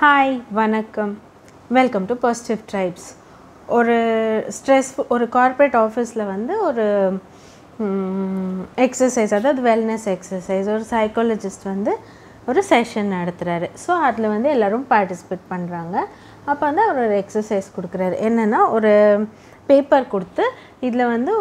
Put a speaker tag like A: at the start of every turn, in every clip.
A: Hi வணக்கம் welcome to positive tribes. ஒரு ஒரு கார்ப்பரேட் ஆஃபீஸில் வந்து ஒரு எக்ஸசைஸ், அதாவது வெல்னஸ் எக்ஸசைஸ், ஒரு சைக்காலஜிஸ்ட் வந்து ஒரு செஷன் நடத்துகிறாரு. ஸோ அதில் வந்து எல்லோரும் பார்ட்டிசிபேட் பண்ணுறாங்க. அப்போ வந்து அவர் ஒரு எக்ஸசைஸ் கொடுக்குறாரு. என்னென்னா, ஒரு பேப்பர் கொடுத்து இதில் வந்து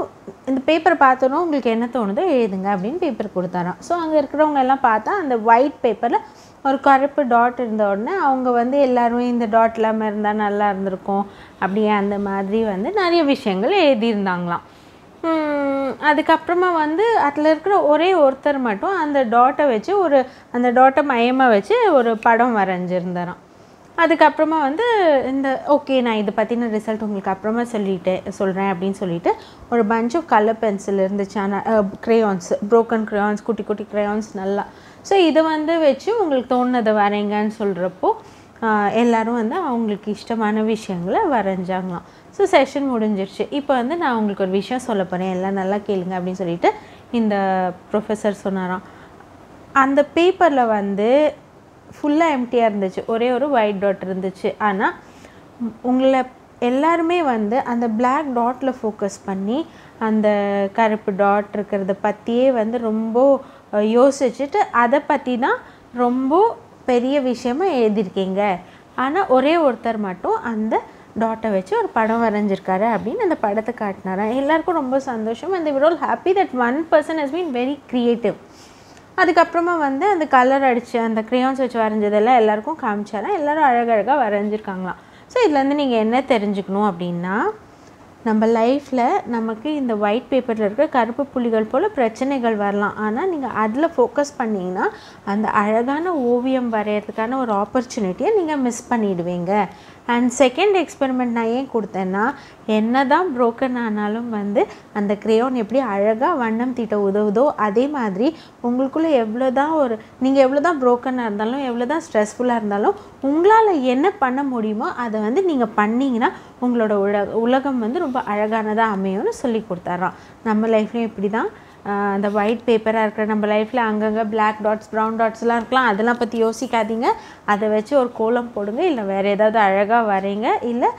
A: இந்த பேப்பரை பார்த்தோன்னா உங்களுக்கு என்ன தோணுதோ எழுதுங்க அப்படின்னு பேப்பர் கொடுத்தாராம். ஸோ அங்கே இருக்கிறவங்க எல்லாம் பார்த்தா அந்த ஒயிட் பேப்பரில் ஒரு கருப்பு டாட் இருந்த உடனே அவங்க வந்து எல்லாருமே இந்த டாட் இல்லாமல் இருந்தால் நல்லா இருந்திருக்கும் அப்படியே அந்த மாதிரி வந்து நிறைய விஷயங்கள் எழுதியிருந்தாங்களாம். அதுக்கப்புறமா வந்து அதில் இருக்கிற ஒரே ஒருத்தர் மட்டும் அந்த டாட்டை வச்சு அந்த டாட்டை மையமாக வச்சு ஒரு படம் வரைஞ்சிருந்தாராம். அதுக்கப்புறமா வந்து ஓகே, நான் இதை பற்றின ரிசல்ட் உங்களுக்கு அப்புறமா சொல்கிறேன் அப்படின்னு சொல்லிட்டு ஒரு பஞ்ச் ஆஃப் கலர் பென்சில் இருந்துச்சு. ஆனால் க்ரேயான்ஸ், ப்ரோக்கன் க்ரேயான்ஸ், குட்டி குட்டி க்ரேயான்ஸ் நல்லா. ஸோ இதை வந்து வச்சு உங்களுக்கு தோணுனதை வரைங்கன்னு சொல்கிறப்போ எல்லோரும் வந்து அவங்களுக்கு இஷ்டமான விஷயங்களை வரைஞ்சாங்களாம். ஸோ செஷன் முடிஞ்சிருச்சு. இப்போ வந்து நான் உங்களுக்கு ஒரு விஷயம் சொல்ல போகிறேன், எல்லாம் நல்லா கேளுங்க அப்படின்னு சொல்லிட்டு இந்த ப்ரொஃபஸர் சொன்னாராம். அந்த பேப்பரில் வந்து ஃபுல்லாக எம்டியாக இருந்துச்சு, ஒரே ஒரு ஒயிட் டாட் இருந்துச்சு. ஆனால் உங்களை எல்லாருமே வந்து அந்த பிளாக் டாட்டில் ஃபோக்கஸ் பண்ணி அந்த கருப்பு டாட் இருக்கிறத பற்றியே வந்து ரொம்ப யோசிச்சுட்டு அதை பற்றி தான் ரொம்ப பெரிய விஷயமாக எழுதியிருக்கீங்க. ஆனால் ஒரே ஒருத்தர் மட்டும் அந்த டாட்டை வச்சு ஒரு படம் வரைஞ்சிருக்காரு அப்படின்னு அந்த படத்தை காட்டினாரா. எல்லாருக்கும் ரொம்ப சந்தோஷம். and they were all happy that one person has been very creative. அதுக்கப்புறமா வந்து அந்த கலர் அடித்து அந்த க்ரேயான்ஸ் வச்சு வரைஞ்சதெல்லாம் எல்லாருக்கும் காமிச்சாராம். எல்லோரும் அழகழகாக வரைஞ்சிருக்காங்களாம். ஸோ இதுலேருந்து நீங்கள் என்ன தெரிஞ்சுக்கணும் அப்படின்னா, நம்ம லைஃப்பில் நமக்கு இந்த ஒயிட் பேப்பரில் இருக்கிற கருப்பு புள்ளிகள் போல் பிரச்சனைகள் வரலாம். ஆனால் நீங்கள் அதில் ஃபோக்கஸ் பண்ணிங்கன்னா அந்த அழகான ஓவியம் வரைகிறதுக்கான ஒரு ஆப்பர்ச்சுனிட்டியை நீங்கள் மிஸ் பண்ணிடுவீங்க. அண்ட் செகண்ட் எக்ஸ்பெரிமெண்ட் நான் ஏன் கொடுத்தேன்னா, என்ன தான் ப்ரோக்கன் ஆனாலும் வந்து அந்த க்ரேயான் எப்படி அழகாக வண்ணம் தீட்ட உதவுதோ அதே மாதிரி உங்களுக்குள்ளே நீங்கள் எவ்வளோ தான் ப்ரோக்கனாக இருந்தாலும், எவ்வளோ தான் ஸ்ட்ரெஸ்ஃபுல்லாக இருந்தாலும் உங்களால் என்ன பண்ண முடியுமோ அதை வந்து நீங்கள் பண்ணிங்கன்னா உங்களோட உலகம் வந்து ரொம்ப அழகானதாக அமையும்னு சொல்லி கொடுத்தாராம். நம்ம லைஃப்லேயும் இப்படி தான் அந்த ஒயிட் பேப்பராக இருக்கிற நம்ம லைஃப்பில் அங்கங்கே பிளாக் டாட்ஸ், ப்ரௌன் டாட்ஸ்லாம் இருக்கலாம். அதெல்லாம் பற்றி யோசிக்காதீங்க. அதை வச்சு ஒரு கோலம் போடுங்க, இல்லை வேறு ஏதாவது அழகாக வரைங்க, இல்லை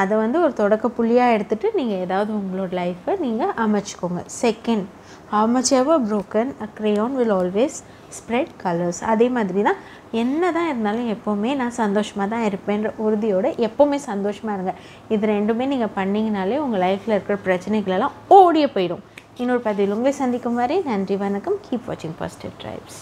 A: அதை வந்து ஒரு தொடக்க புள்ளியாக எடுத்துகிட்டு நீங்கள் ஏதாவது உங்களோட லைஃப்பை நீங்கள் அமைச்சிக்கோங்க. Second, how much ever broken, a crayon will always spread colors. அதே மாதிரி தான் என்ன தான் இருந்தாலும் எப்போவுமே நான் சந்தோஷமாக தான் இருப்பேன்ற உறுதியோடு எப்போவுமே சந்தோஷமாக இருங்க. இது ரெண்டுமே நீங்கள் பண்ணிங்கனாலே உங்கள் லைஃப்பில் இருக்கிற பிரச்சனைகளெல்லாம் ஓடியே போயிடும். இன்னொரு பதிவில் உங்களை சந்திக்கும் வரை நன்றி, வணக்கம். கீப் வாட்சிங் பாசிட்டிவ் ட்ரைப்ஸ்.